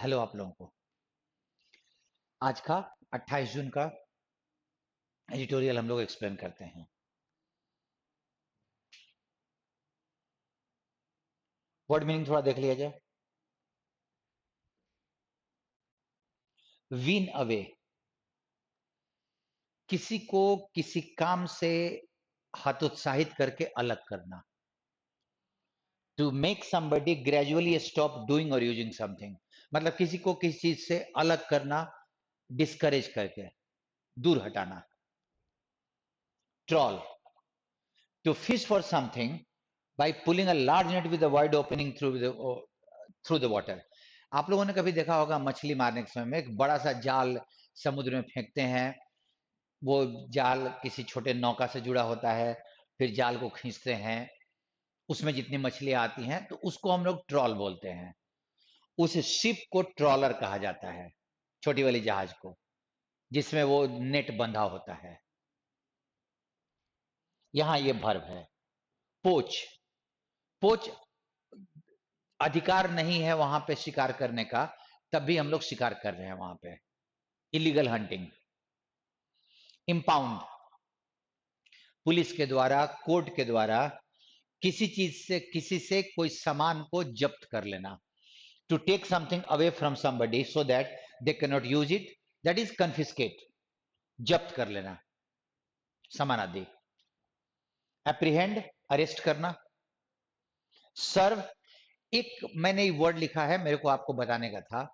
Hello आप लोगों को। आज का 28 जून का एडिटोरियल हम लोग एक्सप्लेन करते हैं। वर्ड मीनिंग थोड़ा देख लिया जाए। विन अवे, किसी को किसी काम से हतोत्साहित करके अलग करना। To make somebody gradually stop doing और यूजिंग समथिंग, मतलब किसी को किसी चीज से अलग करना, डिस्करेज करके, दूर हटाना। Trawl, to fish for something by pulling a large net with a wide opening through the water। आप लोगों ने कभी देखा होगा मछली मारने के समय में एक बड़ा सा जाल समुद्र में फेंकते हैं। वो जाल किसी छोटे नौका से जुड़ा होता है, फिर जाल को खींचते हैं, उसमें जितनी मछलियां आती हैं तो उसको हम लोग ट्रॉल बोलते हैं। उस शिप को ट्रॉलर कहा जाता है, छोटी वाली जहाज को जिसमें वो नेट बंधा होता है। यहां ये भर्ब है। पोच, पोच अधिकार नहीं है वहां पे शिकार करने का, तब भी हम लोग शिकार कर रहे हैं वहां पे। Illegal hunting. इंपाउंड, पुलिस के द्वारा, कोर्ट के द्वारा किसी चीज से, किसी से कोई सामान को जब्त कर लेना। To take something away from somebody so that they can not use it, that is confiscate, जब्त कर लेना सामान आदि। एप्रीहेंड, अरेस्ट करना। सर्व, एक मैंने वर्ड लिखा है, मेरे को आपको बताने का था।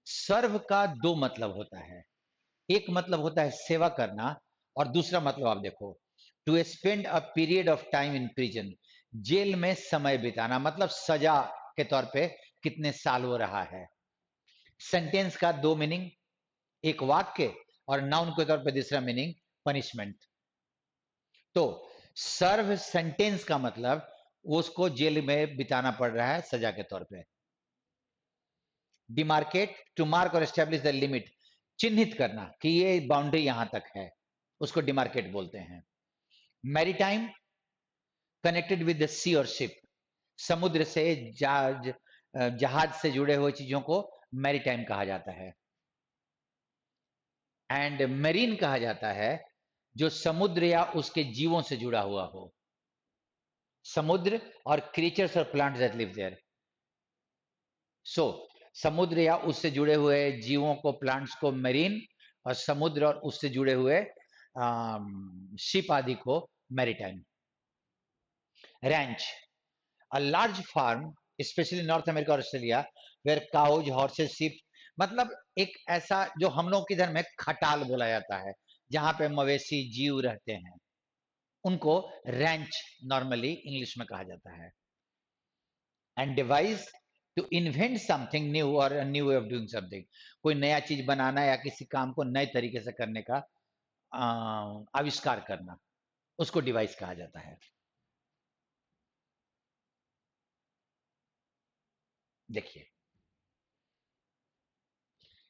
सर्व का दो मतलब होता है। एक मतलब होता है सेवा करना, और दूसरा मतलब आप देखो, to spend a period of time in prison, jail में समय बिताना, मतलब सजा के तौर पे कितने साल वो रहा है। सेंटेंस का दो मीनिंग, एक वाक्य, और नाउन के तौर पे दूसरा मीनिंग पनिशमेंट। तो सर्व सेंटेंस का मतलब उसको जेल में बिताना पड़ रहा है सजा के तौर पे। डिमार्केट, टू मार्क और एस्टेब्लिश द लिमिट, चिन्हित करना कि ये बाउंड्री यहां तक है, उसको डिमार्केट बोलते हैं। मैरीटाइम, कनेक्टेड विद द सी और शिप, समुद्र से जहाज से जुड़े हुए चीजों को मैरीटाइम कहा जाता है। एंड मेरीन कहा जाता है जो समुद्र या उसके जीवों से जुड़ा हुआ हो। समुद्र और क्रीचर्स और प्लांट्स दैट लिव देयर। सो समुद्र या उससे जुड़े हुए जीवों को, प्लांट्स को मेरीन, और समुद्र और उससे जुड़े हुए शिप आदि को maritime. Ranch, a large farm specially North America और Australia where cows, horses, sheep, मतलब एक ऐसा जो हम लोग के इधर में खटाल बोला जाता है, जहां पे मवेशी जीव रहते हैं, उनको रैंच नॉर्मली इंग्लिश में कहा जाता है। And device, to invent something new और new way of doing something, कोई नया चीज बनाना या किसी काम को नए तरीके से करने का आविष्कार करना, उसको डिवाइस कहा जाता है। देखिए,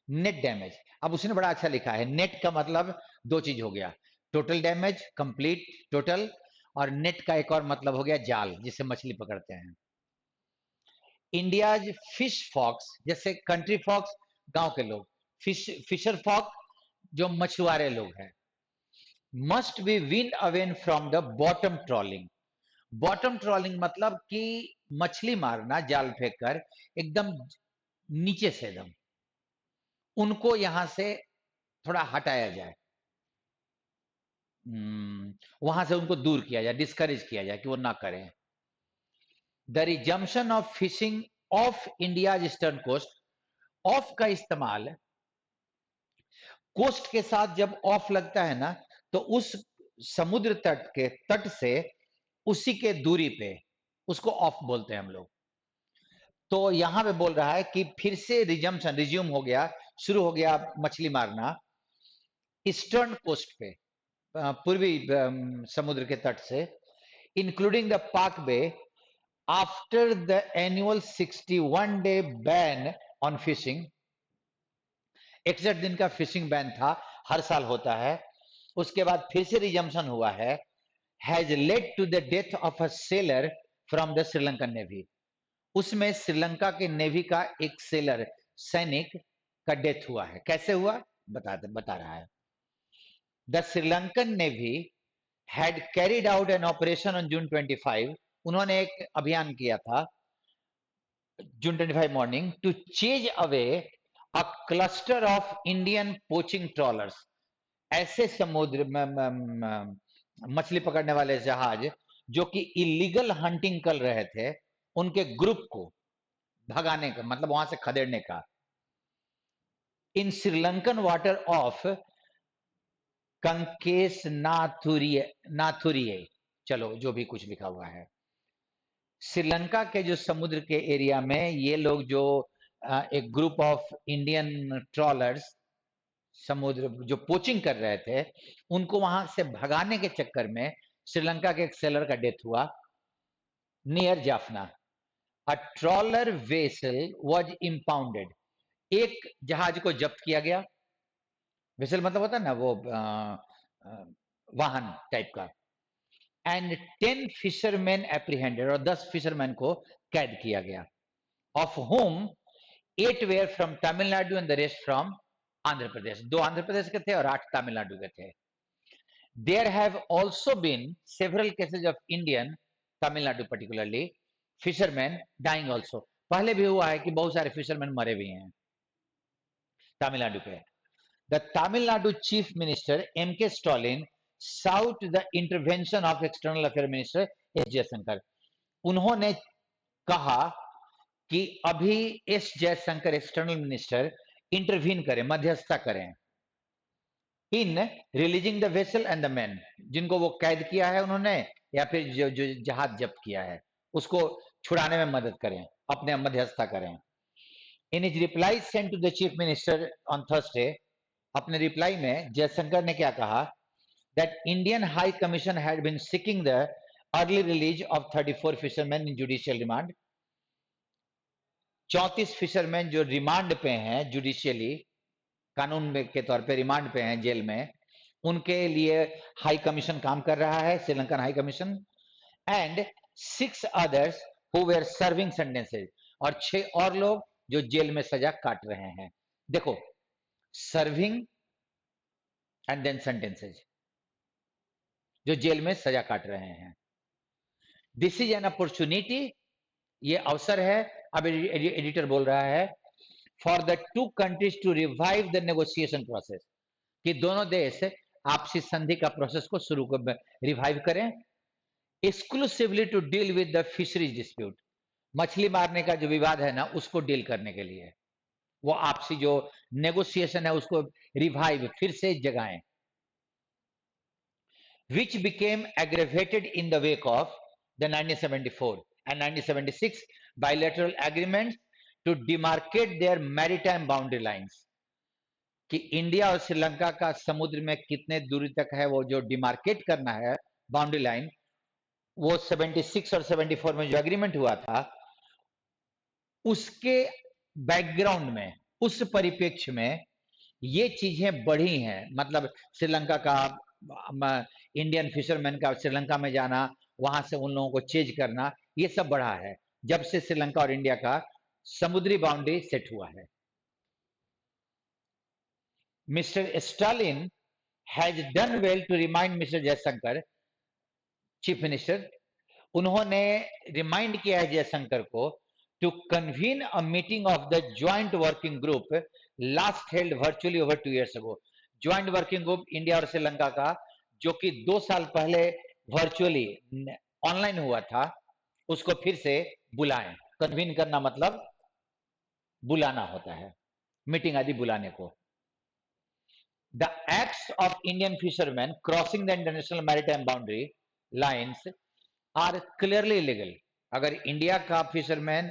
नेट डैमेज, अब उसने बड़ा अच्छा लिखा है। नेट का मतलब दो चीज हो गया, टोटल डैमेज, कंप्लीट टोटल, और नेट का एक और मतलब हो गया जाल, जिससे मछली पकड़ते हैं। इंडियाज फिश फॉक्स, जैसे कंट्री फॉक्स गांव के लोग, फिशर फॉक जो मछुआरे लोग हैं, must be weaned away from the bottom trawling. Bottom trawling मतलब कि मछली मारना जाल फेंक कर एकदम नीचे से, एकदम उनको यहां से थोड़ा हटाया जाए, वहां से उनको दूर किया जाए, डिस्करेज किया जाए कि वो ना करें। The resumption of fishing of India eastern coast, of का इस्तेमाल कोस्ट के साथ जब ऑफ लगता है ना, तो उस समुद्र तट के तट से उसी के दूरी पे उसको ऑफ बोलते हैं हम लोग। तो यहां पे बोल रहा है कि फिर से रिजम्पशन, रिज्यूम हो गया, शुरू हो गया मछली मारना ईस्टर्न कोस्ट पे, पूर्वी समुद्र के तट से, including the Palk Bay, after the annual 61-day ban on fishing. 61 दिन का फिशिंग बैन था, हर साल होता है, उसके बाद फिर से रिजम्पशन हुआ है। Has led to the death of a sailor from the Sri Lankan navy, उसमें श्रीलंका के नेवी का एक सेलर सैनिक का डेथ हुआ है। कैसे हुआ बता रहा है। The Sri Lankan navy had carried out an operation on June 25। उन्होंने एक अभियान किया था June 25 morning to chase away a cluster of Indian poaching trawlers. ऐसे समुद्र मछली पकड़ने वाले जहाज जो कि इलीगल हंटिंग कर रहे थे, उनके ग्रुप को भगाने का, मतलब वहां से खदेड़ने का। इन श्रीलंकन वाटर ऑफ कंकेस नाथुरिये, चलो जो भी कुछ लिखा हुआ है, श्रीलंका के जो समुद्र के एरिया में ये लोग जो एक ग्रुप ऑफ इंडियन ट्रॉलर्स समुद्र जो पोचिंग कर रहे थे, उनको वहां से भगाने के चक्कर में श्रीलंका के एक सेलर का डेथ हुआ near Jaffna. A trawler vessel was impounded. एक जहाज को जब्त किया गया। वेसल मतलब होता है ना वो वाहन टाइप का। एंड 10 फिशरमैन एप्रीहेंडेड, और 10 फिशरमैन को कैद किया गया। Of whom 8 were from Tamil Nadu and the rest from Andhra Pradesh. 2 Andhra Pradesh के थे और 8 तमिलनाडु के थे। There have also been several cases of Indian, Tamil Nadu particularly, fishermen dying also. पहले भी हुआ है कि बहुत सारे फिशरमैन मरे भी हैं तमिलनाडु के। The Tamil Nadu Chief Minister M.K. Stalin sought the intervention of External Affairs Minister S. Jaishankar. उन्होंने कहा कि अभी S Jaishankar external minister intervene करें, मध्यस्थता करें इन releasing the vessel and the man, जिनको वो कैद किया है उन्होंने, या फिर जो जहाज जब्त किया है उसको छुड़ाने में मदद करें, अपने मध्यस्थता करें। In his reply sent to the chief minister on Thursday, अपने रिप्लाई में जयशंकर ने क्या कहा, that Indian high commission had been seeking the early release of 34 fisherman in judicial remand. 34 fisherman जो रिमांड पे हैं, जुडिशियली कानून के तौर पे रिमांड पे हैं जेल में, उनके लिए हाई कमीशन काम कर रहा है, Sri Lankan high commission. And 6 others who were serving sentences, और 6 और लोग जो जेल में सजा काट रहे हैं। देखो, सर्विंग एंड देन सेंटेंसेस, जो जेल में सजा काट रहे हैं। दिस इज एन अपॉर्चुनिटी, ये अवसर है, अब एडिटर बोल रहा है, for the two countries to revive the negotiation process, कि दोनों देश आपसी संधि का प्रोसेस को शुरू रिवाइव करें। Exclusively to deal with the fisheries dispute, मछली मारने का जो विवाद है ना, उसको डील करने के लिए वो आपसी जो नेगोशिएशन है उसको रिवाइव, फिर से जगाएं। which became aggravated in the wake of the 1974 and 1976 bilateral agreements to demarcate their maritime boundary lines, कि इंडिया और श्रीलंका का समुद्र में कितने दूरी तक है वो जो डिमार्केट करना है बाउंड्री लाइन, वो 76 और 74 में जो एग्रीमेंट हुआ था, उसके बैकग्राउंड में, उस परिप्रेक्ष्य में ये चीजें बढ़ी हैं। मतलब श्रीलंका का इंडियन फिशरमैन का श्रीलंका में जाना, वहां से उन लोगों को चेज करना, ये सब बढ़ा है जब से श्रीलंका और इंडिया का समुद्री बाउंड्री सेट हुआ है। Mister Stalin has done well to remind mister Jaishankar, chief minister, उन्होंने रिमाइंड किया है जयशंकर को to convene a meeting of the joint working group last held virtually over 2 years ago। Joint working group India और श्रीलंका का, जो कि 2 साल पहले वर्चुअली ऑनलाइन हुआ था, उसको फिर से बुलाएं। कन्वीन करना मतलब बुलाना होता है, मीटिंग आदि बुलाने को। The acts of Indian fisherman crossing the international maritime boundary lines are clearly illegal. अगर इंडिया का फिशरमैन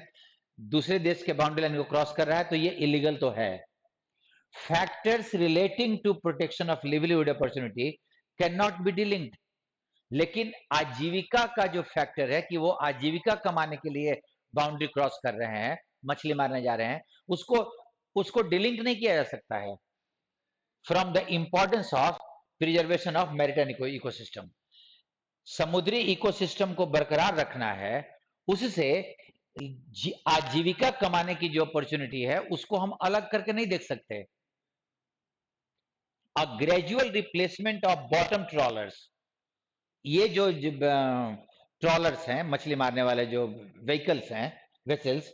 दूसरे देश के बाउंड्री लाइन को क्रॉस कर रहा है तो ये इलीगल तो है। Factors relating to protection of livelihood opportunity can not be delinked, लेकिन आजीविका का जो फैक्टर है कि वो आजीविका कमाने के लिए बाउंड्री क्रॉस कर रहे हैं, मछली मारने जा रहे हैं, उसको डिलिंक नहीं किया जा सकता है from the importance of preservation of maritime ecosystem. समुद्री इकोसिस्टम को बरकरार रखना है, उससे आजीविका कमाने की जो अपॉर्चुनिटी है उसको हम अलग करके नहीं देख सकते। A gradual replacement of bottom trollers, ये जो ट्रॉलर्स हैं, मछली मारने वाले जो व्हीकल्स हैं, वेसल्स,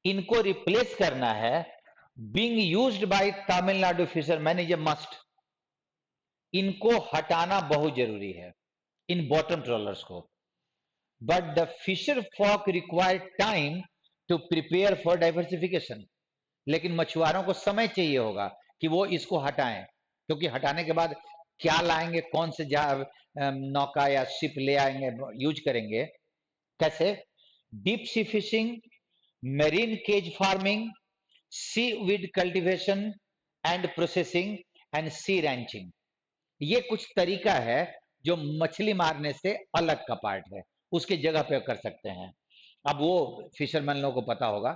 इनको रिप्लेस करना है। Being used by Tamil Nadu fisherman is a must, इनको हटाना बहुत जरूरी है, इन बॉटम ट्रॉलर्स को। But the fisher folk require time to prepare for diversification, लेकिन मछुआरों को समय चाहिए होगा कि वो इसको हटाएं, क्योंकि हटाने के बाद क्या लाएंगे, कौन से नौका या शिप ले आएंगे, यूज करेंगे कैसे। Deep sea fishing, marine cage farming, seaweed cultivation and processing and sea ranching, ये कुछ तरीका है जो मछली मारने से अलग का पार्ट है, उसकी जगह पे कर सकते हैं। अब वो फिशरमैन लोगों को पता होगा।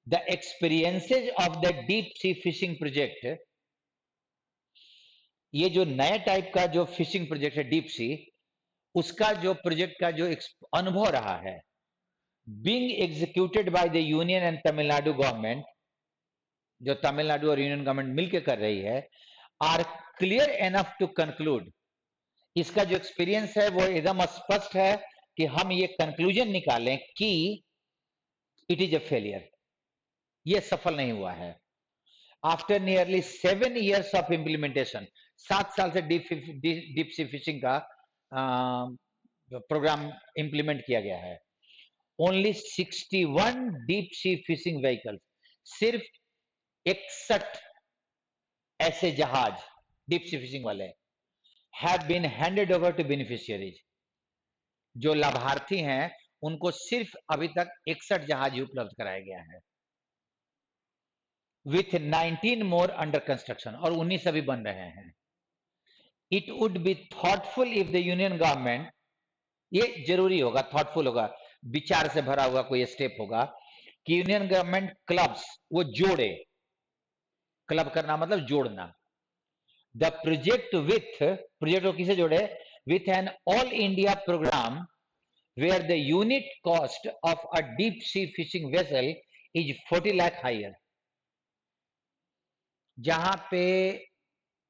The experiences of the deep sea fishing project, ये जो नया टाइप का जो फिशिंग प्रोजेक्ट है डीप सी, उसका जो प्रोजेक्ट का जो अनुभव रहा है, being executed by the union and Tamil Nadu government, जो तमिलनाडु और यूनियन गवर्नमेंट मिलकर कर रही है, are clear enough to conclude, इसका जो एक्सपीरियंस है वो एकदम स्पष्ट है कि हम ये कंक्लूजन निकालें कि इट इज ए फेलियर, ये सफल नहीं हुआ है। After nearly 7 years of implementation, 7 साल से डीप सी फिशिंग का प्रोग्राम इंप्लीमेंट किया गया है। Only 61 deep sea fishing vehicles, सिर्फ 61 ऐसे जहाज डीप सी फिशिंग वाले have been handed over to beneficiaries, जो लाभार्थी हैं उनको सिर्फ अभी तक 61 जहाज ही उपलब्ध कराया गया है, विथ 19 मोर अंडर कंस्ट्रक्शन, और 19 अभी बन रहे हैं। It would be thoughtful if the union government, ये जरूरी होगा, थॉटफुल होगा, विचार से भरा हुआ कोई स्टेप होगा कि यूनियन गवर्नमेंट क्लब्स वो जोड़े, क्लब करना मतलब जोड़ना। द प्रोजेक्ट विथ, प्रोजेक्ट को किसे जोड़े, with an all India programme where the unit cost of a deep sea fishing vessel is 40 lakh higher, जहां पे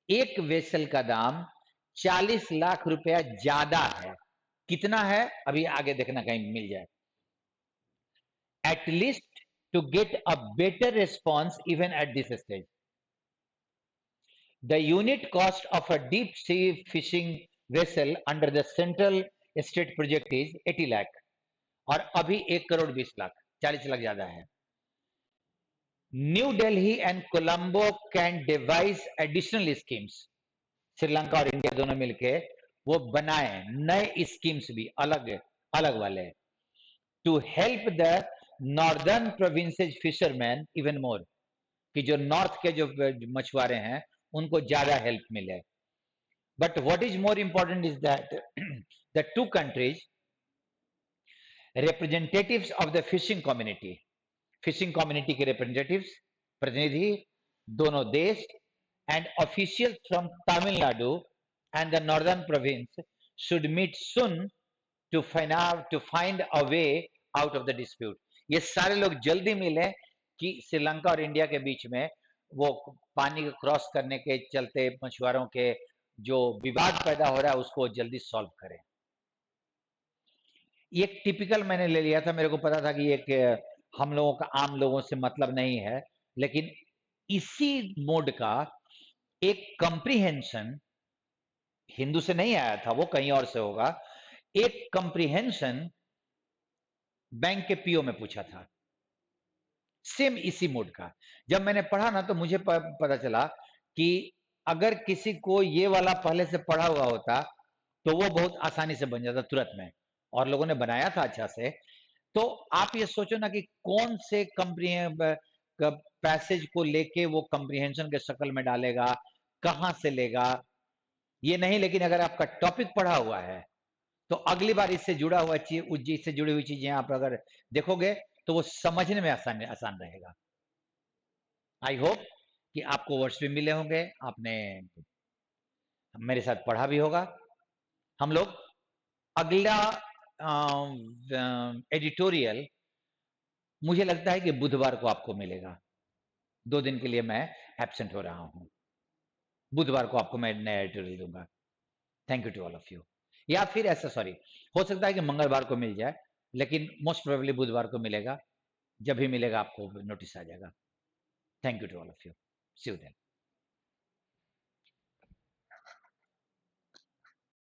एक वेसल का दाम 40 लाख रुपया ज्यादा है। कितना है अभी आगे देखना कहीं मिल जाए। At least to get a better response even at this stage, the unit cost of a deep sea fishing vessel under the central state project is 80 lakh, और अभी 1 करोड़ 20 लाख, 40 लाख ज्यादा है। New Delhi and Colombo can device additional schemes, Sri Lanka और India दोनों मिलके वो बनाए नए स्कीम्स भी अलग अलग वाले, to help the northern provinces fisherman even more, कि जो नॉर्थ के जो मछुआरे हैं उनको ज्यादा हेल्प मिले। But what is more important is that the two countries representatives of the fishing community, fishing community के रिप्रेजेंटेटिव्स, प्रतिनिधि, दोनों देश, and officials from Tamil Nadu and the northern province should meet soon to find a way out of the dispute. ये सारे लोग जल्दी मिले कि श्रीलंका और इंडिया के बीच में वो पानी को क्रॉस करने के चलते मछुआरों के जो विवाद पैदा हो रहा है उसको जल्दी सॉल्व करें। ये टिपिकल मैंने ले लिया था, मेरे को पता था कि एक हम लोगों का आम लोगों से मतलब नहीं है, लेकिन इसी मोड का एक कंप्रीहेंशन हिंदू से नहीं आया था, वो कहीं और से होगा। एक कंप्रीहेंशन बैंक के पीओ में पूछा था, सेम इसी मोड का। जब मैंने पढ़ा ना तो मुझे पता चला कि अगर किसी को ये वाला पहले से पढ़ा हुआ होता तो वो बहुत आसानी से बन जाता तुरंत में, और लोगों ने बनाया था अच्छा से। तो आप ये सोचो ना कि कौन से पैसेज को लेके वो कंप्रीहेंशन के शक्ल में डालेगा, कहां से लेगा, ये नहीं। लेकिन अगर आपका टॉपिक पढ़ा हुआ है तो अगली बार इससे जुड़ा हुआ चीज, इससे जुड़ी हुई चीजें आप अगर देखोगे तो वो समझने में आसान आसान रहेगा। आई होप कि आपको वर्ड्स भी मिले होंगे, आपने मेरे साथ पढ़ा भी होगा। हम लोग अगला एडिटोरियल मुझे लगता है कि बुधवार को आपको मिलेगा। 2 दिन के लिए मैं एब्सेंट हो रहा हूँ। बुधवार को आपको मैं नया एडिटोरियल दूँगा। Thank you to all of you. या फिर ऐसा सॉरी, हो सकता है कि मंगलवार को मिल जाए, लेकिन मोस्ट प्रोबेबली बुधवार को मिलेगा। जब भी मिलेगा आपको नोटिस आ जाएगा। Thank you to all of you. See you then.